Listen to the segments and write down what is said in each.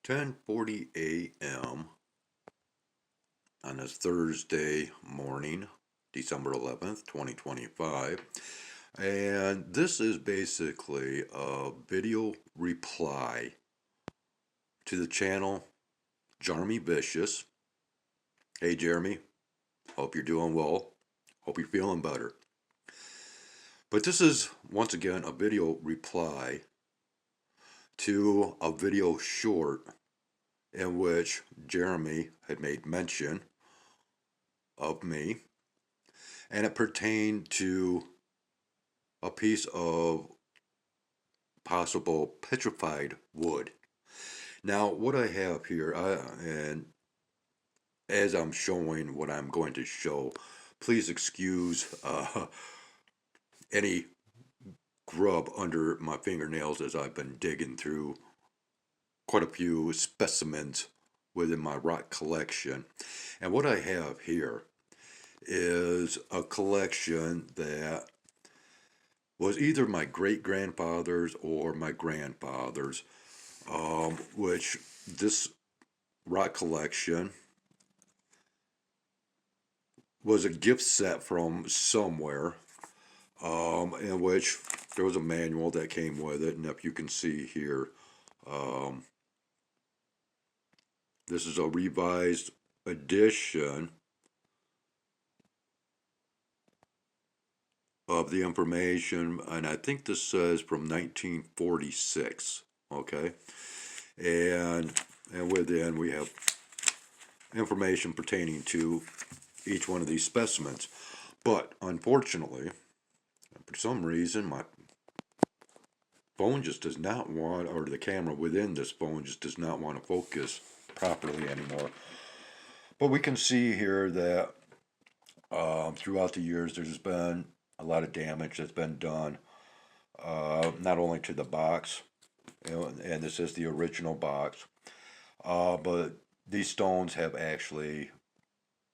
10:40 a.m. on this Thursday morning, December 11th, 2025. And this is basically a video reply to the channel Jeremy Vicious. Hey Jeremy, hope you're doing well. Hope you're feeling better. But this is once again a video reply to a video short in which Jeremy had made mention of me, and it pertained to a piece of possible petrified wood. Now, what I have here, and as I'm showing what I'm going to show, please excuse any grub under my fingernails as I've been digging through quite a few specimens within my rock collection. And what I have here is a collection that was either my great-grandfather's or my grandfather's, which this rock collection was a gift set from somewhere, in which there was a manual that came with it. And if you can see here, this is a revised edition of the information, and I think this says from 1946. Okay, and within we have information pertaining to each one of these specimens. But unfortunately, for some reason, my phone just does not want, or the camera within this phone just does not want to focus properly anymore. But we can see here that throughout the years there's been a lot of damage that's been done, not only to the box, and this is the original box, but these stones have actually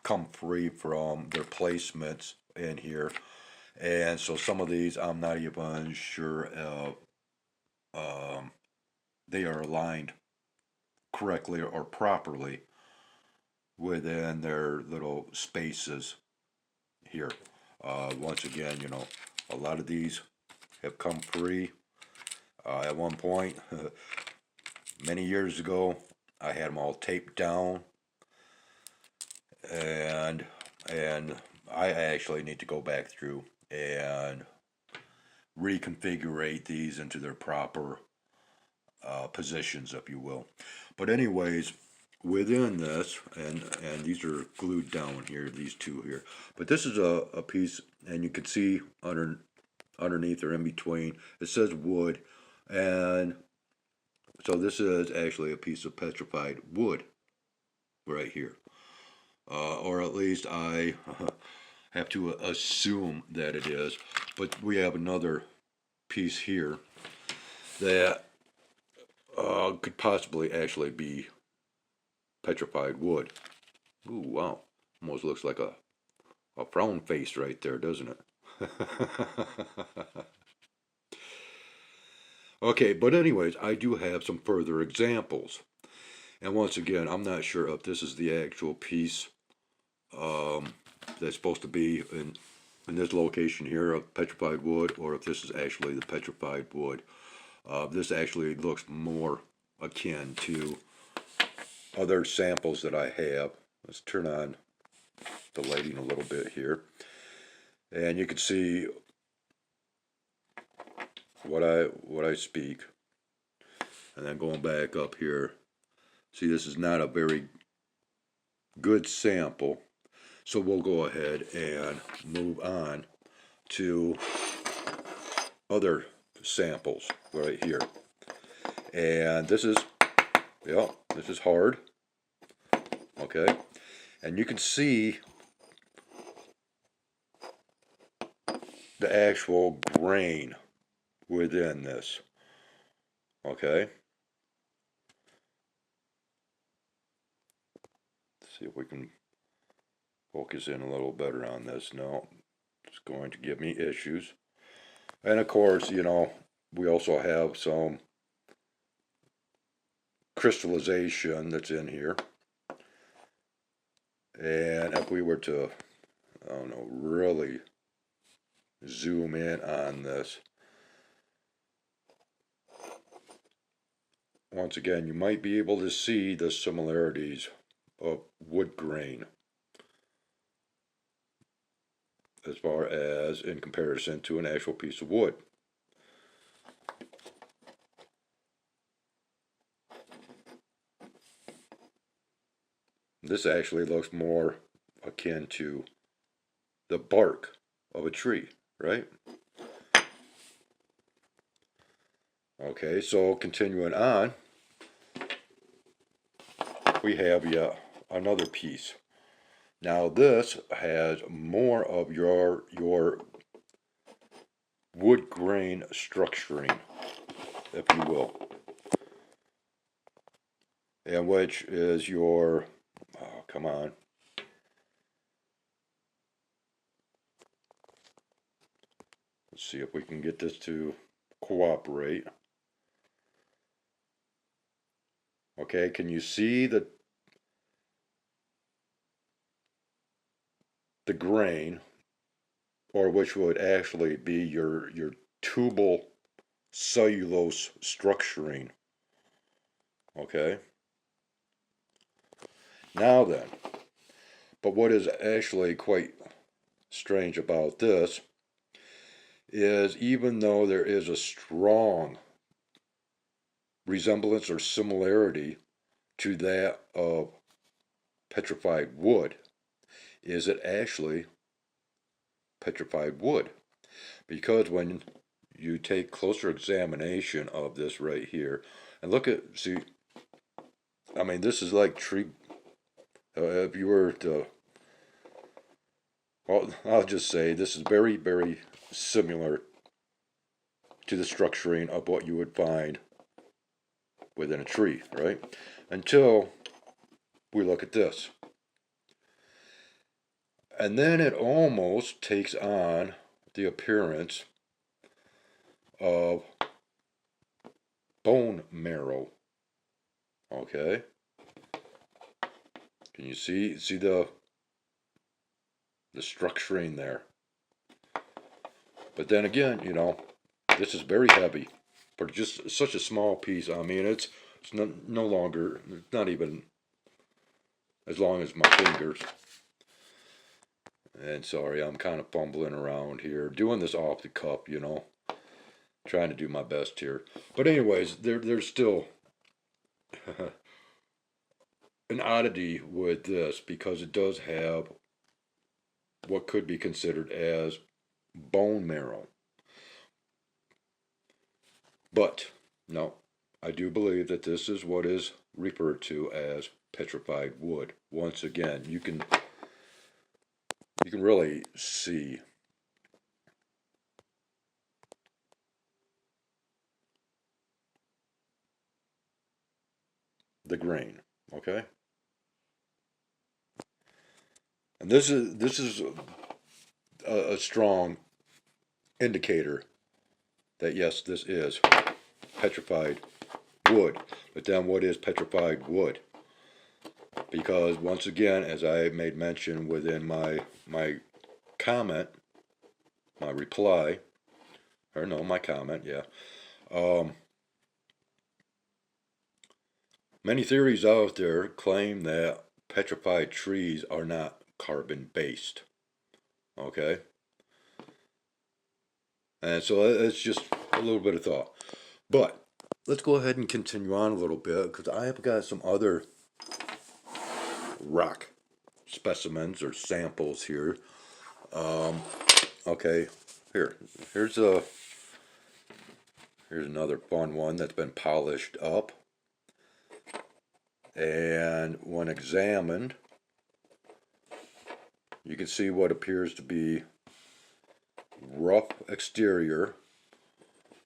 come free from their placements in here. And so some of these I'm not even sure if they are aligned correctly or properly within their little spaces here. Once again, a lot of these have come free. At one point, many years ago, I had them all taped down, and I actually need to go back through and reconfigure these into their proper positions, if you will. But anyways, within this, and these are glued down here, these two here, but this is a piece, and you can see underneath or in between, it says wood, and so this is actually a piece of petrified wood right here, or at least I have to assume that it is. But we have another piece here that could possibly actually be petrified wood. Ooh, wow. Almost looks like a frown face right there, doesn't it? Okay, but anyways, I do have some further examples. And once again, I'm not sure if this is the actual piece that's supposed to be in this location here of petrified wood, or if this is actually the petrified wood. This actually looks more akin to other samples that I have. Let's turn on the lighting a little bit here, and you can see what I speak. And then going back up here, see, this is not a very good sample, so we'll go ahead and move on to other samples right here. And this is, yeah, this is hard. Okay, and you can see the actual grain within this. Okay, let's see if we can focus in a little better on this. No, it's going to give me issues. And of course, we also have some crystallization that's in here. And if we were to, I don't know, really zoom in on this, once again, you might be able to see the similarities of wood grain as far as in comparison to an actual piece of wood. This actually looks more akin to the bark of a tree, right? Okay, so continuing on, we have another piece. Now this has more of your wood grain structuring, if you will, and which is your, oh, come on. Let's see if we can get this to cooperate. Okay, can you see the grain, or which would actually be your tubal cellulose structuring? Okay. Now then, but what is actually quite strange about this is even though there is a strong resemblance or similarity to that of petrified wood, is it actually petrified wood? Because when you take closer examination of this right here, and look at, see, I mean, this is like tree, if you were to, well, I'll just say this is very, very similar to the structuring of what you would find within a tree, right? Until we look at this. And then it almost takes on the appearance of bone marrow. Okay? Can you see the structuring there? But then again, you know, this is very heavy for just such a small piece. I mean, it's no longer, it's not even as long as my fingers. And sorry, I'm kind of fumbling around here, doing this off the cuff, you know, trying to do my best here. But anyways, there's still an oddity with this because it does have what could be considered as bone marrow. But no, I do believe that this is what is referred to as petrified wood. Once again, you can really see the grain, okay? And this is a strong indicator that yes, this is petrified wood. But then what is petrified wood? Because once again, as I made mention within my comment, my reply, or no, my comment, yeah. Many theories out there claim that petrified trees are not carbon-based. Okay? And so it's just a little bit of thought. But let's go ahead and continue on a little bit because I have got some other rock specimens or samples here. Okay, here's another fun one that's been polished up, and when examined, you can see what appears to be rough exterior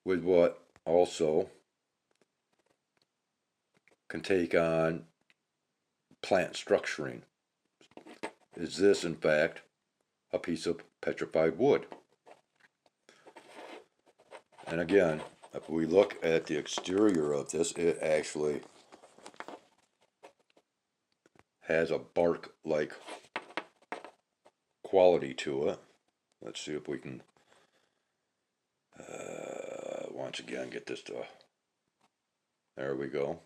with what also can take on plant structuring. Is this in fact a piece of petrified wood? And again, if we look at the exterior of this, it actually has a bark-like quality to it. Let's see if we can once again get this to, there we go.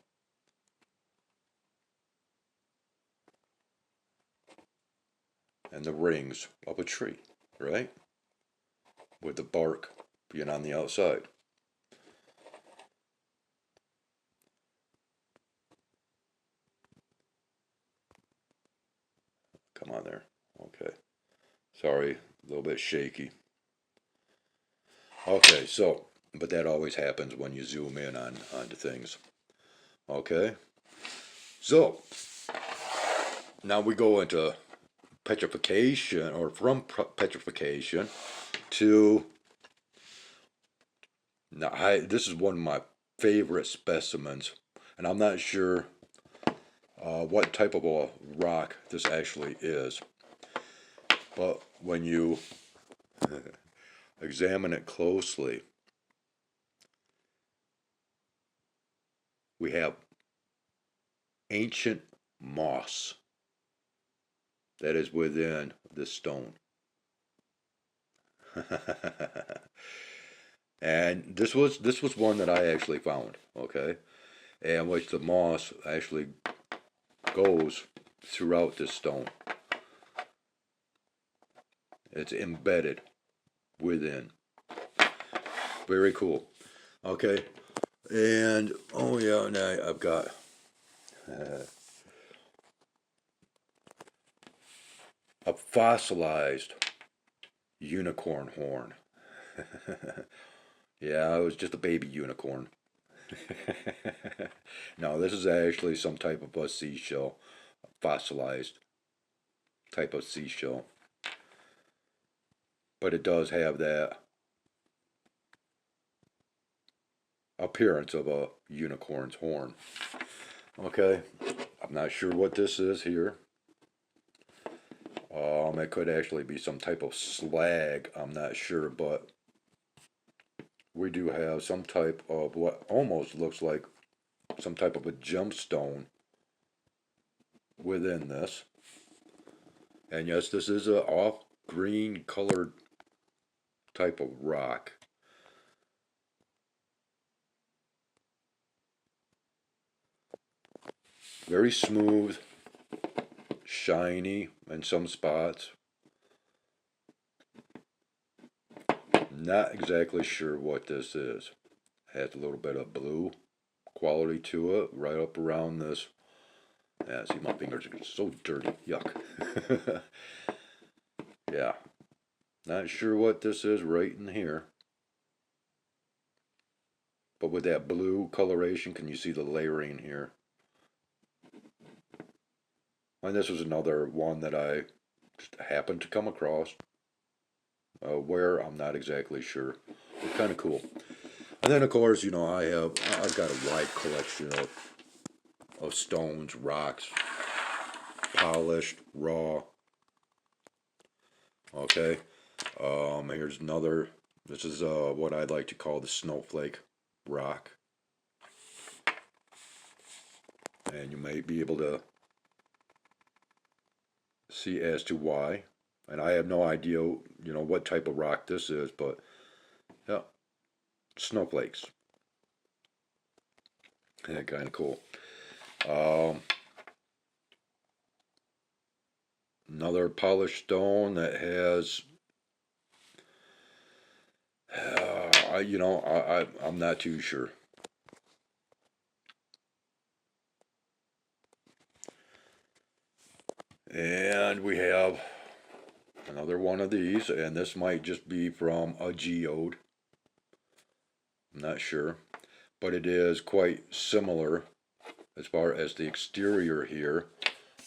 And the rings of a tree, right? With the bark being on the outside. Come on there. Okay. Sorry, a little bit shaky. Okay, so, but that always happens when you zoom in onto things. Okay. So, now we go into petrification, or from petrification to, now this is one of my favorite specimens, and I'm not sure what type of a rock this actually is, but when you examine it closely, we have ancient moss that is within this stone. And this was one that I actually found, okay, and which the moss actually goes throughout this stone. It's embedded within. Very cool. Okay, and oh yeah, now I've got a fossilized unicorn horn. Yeah, it was just a baby unicorn. No, this is actually some type of a seashell, fossilized type of seashell. But it does have that appearance of a unicorn's horn. Okay, I'm not sure what this is here. It could actually be some type of slag, I'm not sure, but we do have some type of what almost looks like some type of a gemstone within this. And yes, this is a off green colored type of rock. Very smooth, shiny in some spots. Not exactly sure what this is. Has a little bit of blue quality to it, right up around this. Yeah, see, my fingers are so dirty. Yuck. Yeah. Not sure what this is right in here. But with that blue coloration, can you see the layering here? And this was another one that I just happened to come across. Where, I'm not exactly sure. It's kind of cool. And then, of course, you know, I've got a wide collection of stones, rocks, polished, raw. Okay. Here's another. This is what I'd like to call the snowflake rock. And you may be able to see as to why. And I have no idea, you know, what type of rock this is, but yeah, snowflakes. Yeah, kind of cool. Another polished stone that has, I'm not too sure. And we have another one of these, and this might just be from a geode. I'm not sure, but it is quite similar as far as the exterior here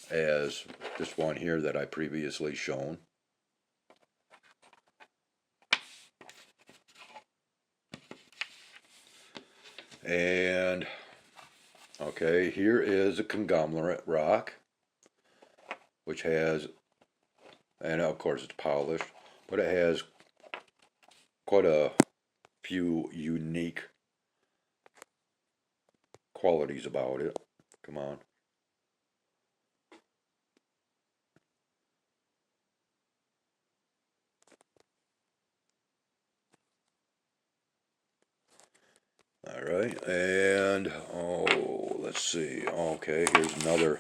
as this one here that I previously shown. And okay, here is a conglomerate rock, which has, and of course it's polished, but it has quite a few unique qualities about it. Come on. right, and oh, let's see. Okay, here's another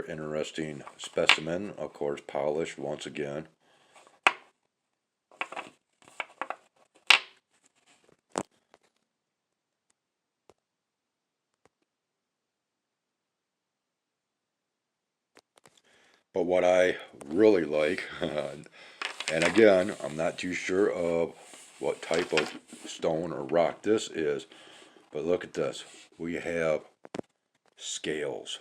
interesting specimen. Of course, polished once again. But what I really like, and again, I'm not too sure of what type of stone or rock this is, but look at this. We have scales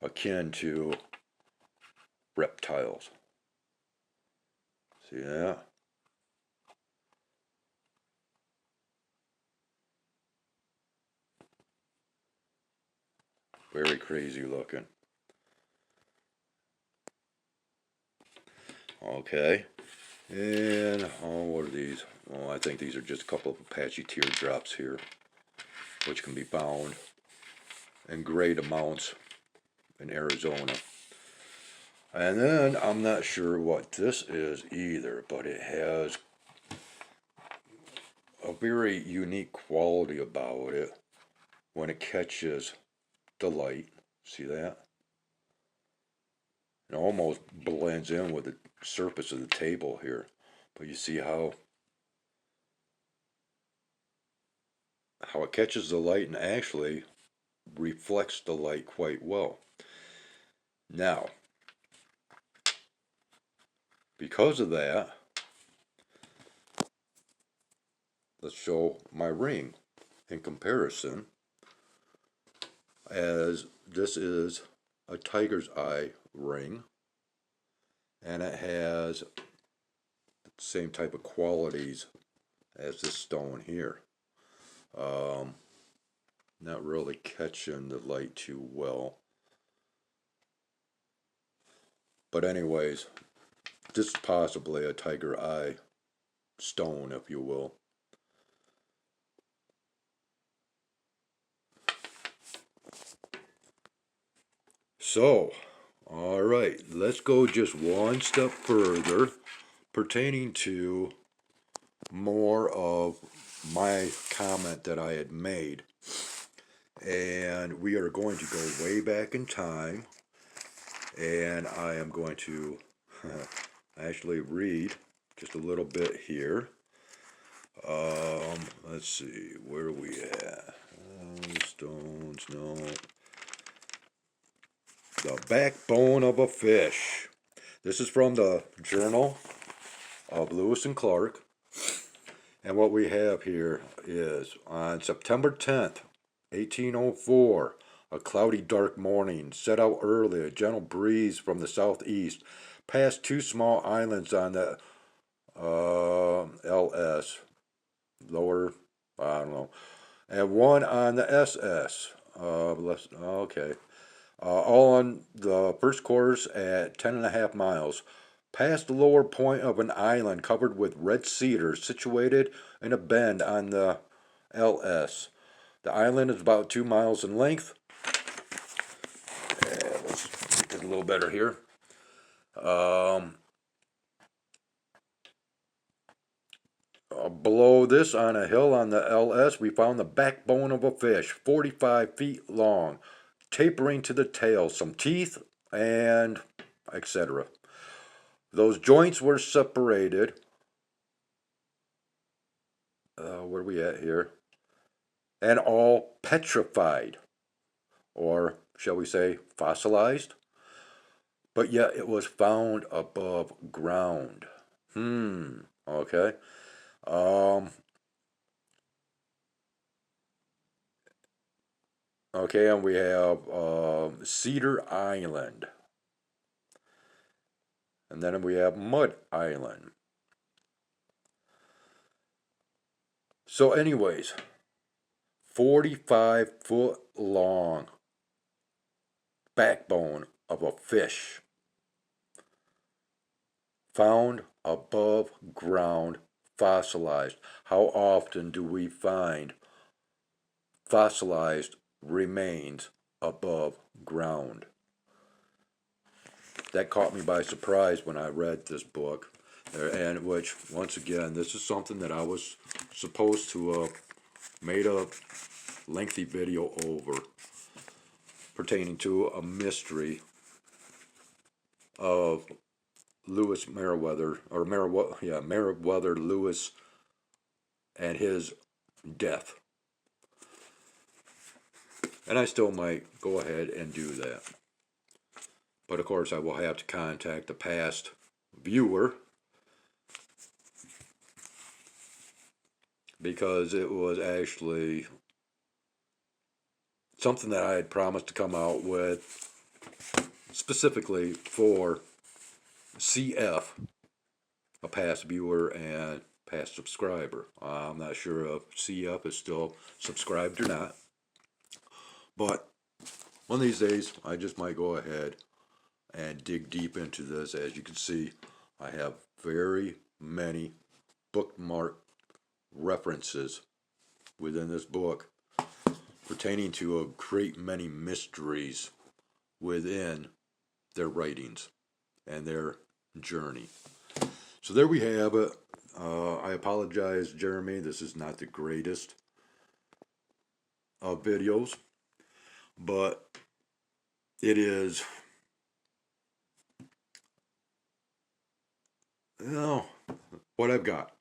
akin to reptiles. See that? Very crazy looking. Okay. And, oh, what are these? Oh, I think these are just a couple of Apache teardrops here, which can be found in great amounts in Arizona. And then, I'm not sure what this is either, but it has a very unique quality about it when it catches the light. See that? It almost blends in with the surface of the table here. But you see how it catches the light and actually reflects the light quite well. Now, because of that, let's show my ring in comparison, as this is a tiger's eye ring, and it has the same type of qualities as this stone here. Not really catching the light too well. But anyways, this is possibly a tiger eye stone, if you will. So, alright, let's go just one step further pertaining to more of my comment that I had made. And we are going to go way back in time, and I am going to actually read just a little bit here. Let's see, where are we at? Stones, no. The backbone of a fish. This is from the Journal of Lewis and Clark. And what we have here is on September 10th, 1804, a cloudy dark morning, set out early, a gentle breeze from the southeast, passed two small islands on the LS, lower, I don't know, and one on the SS. Okay. All on the first course at 10.5 miles. Past the lower point of an island covered with red cedar situated in a bend on the LS. The island is about 2 miles in length. Let's make it a little better here. Below this, on a hill on the LS, we found the backbone of a fish, 45 feet long, tapering to the tail, some teeth, and etc. Those joints were separated. Where are we at here? And all petrified, or shall we say fossilized? But yet it was found above ground. Okay. Okay, and we have Cedar Island. And then we have Mud Island. So anyways, 45-foot long backbone of a fish found above ground, fossilized. How often do we find fossilized remains above ground? that caught me by surprise when I read this book, and which, once again, this is something that I was supposed to made a lengthy video over, pertaining to a mystery of Lewis Meriwether, or Meriwether Lewis, and his death. And I still might go ahead and do that. But of course I will have to contact the past viewer, because it was actually something that I had promised to come out with specifically for CF, a past viewer and past subscriber. I'm not sure if CF is still subscribed or not, but one of these days I just might go ahead and dig deep into this. As you can see, I have very many bookmark references within this book pertaining to a great many mysteries within their writings and their journey. So there we have it. I apologize, Jeremy. This is not the greatest of videos, but it is, what I've got.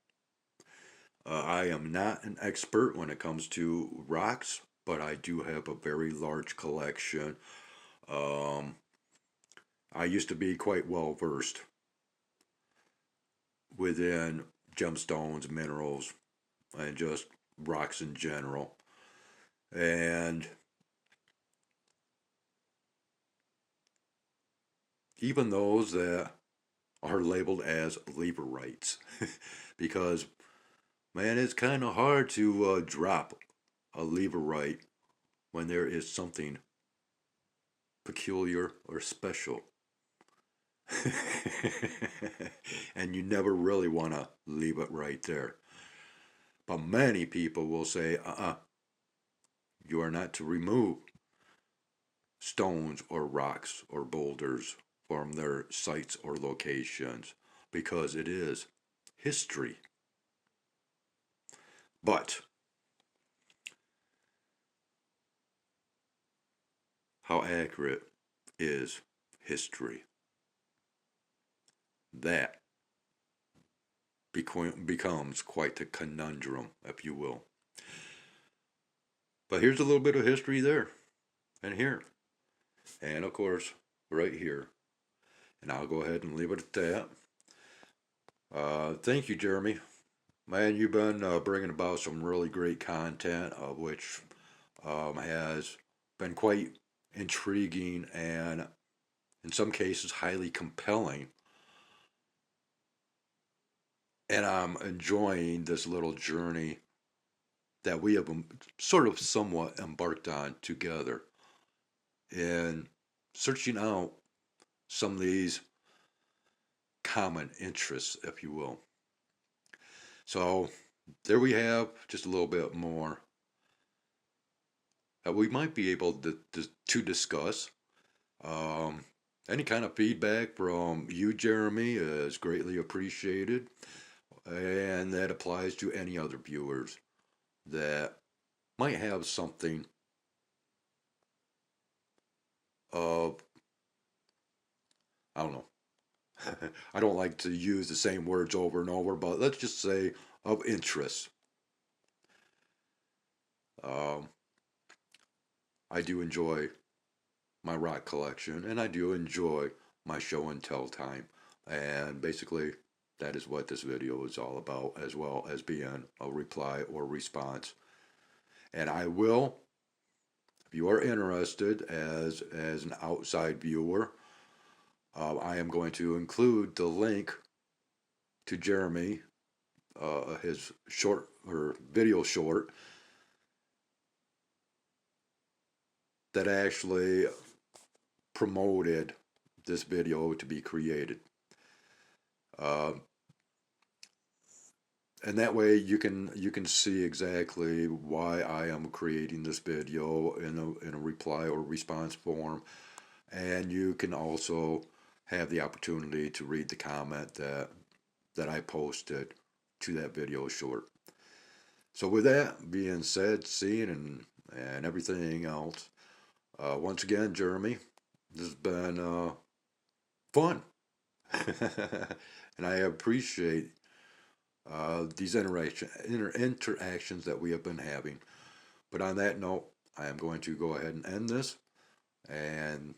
I am not an expert when it comes to rocks, but I do have a very large collection. I used to be quite well versed within gemstones, minerals, and just rocks in general. And even those that are labeled as laborites, because, man, it's kind of hard to drop a leverite when there is something peculiar or special. And you never really want to leave it right there. But many people will say, you are not to remove stones or rocks or boulders from their sites or locations, because it is history. But how accurate is history? That becomes quite the conundrum, if you will. But here's a little bit of history there, and here, and of course, right here. And I'll go ahead and leave it at that. Thank you, Jeremy. Man, you've been bringing about some really great content, of which has been quite intriguing and, in some cases, highly compelling. And I'm enjoying this little journey that we have sort of somewhat embarked on together in searching out some of these common interests, if you will. So there we have just a little bit more that we might be able to discuss. Any kind of feedback from you, Jeremy, is greatly appreciated, and that applies to any other viewers that might have something of, I don't know, I don't like to use the same words over and over, but let's just say of interest. I do enjoy my rock collection, and I do enjoy my show and tell time, and basically that is what this video is all about, as well as being a reply or response. And I will, if you are interested as an outside viewer, I am going to include the link to Jeremy, his short or video short that actually promoted this video to be created. And that way you can see exactly why I am creating this video in a reply or response form, and you can also have the opportunity to read the comment that I posted to that video short. So with that being said, seen, and everything else, once again, Jeremy, this has been fun. And I appreciate these interactions that we have been having. But on that note, I am going to go ahead and end this and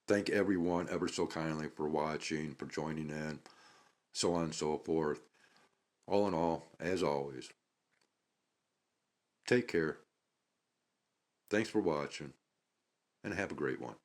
thank everyone ever so kindly for watching, for joining in, so on and so forth. All in all, as always, take care. Thanks for watching, and have a great one.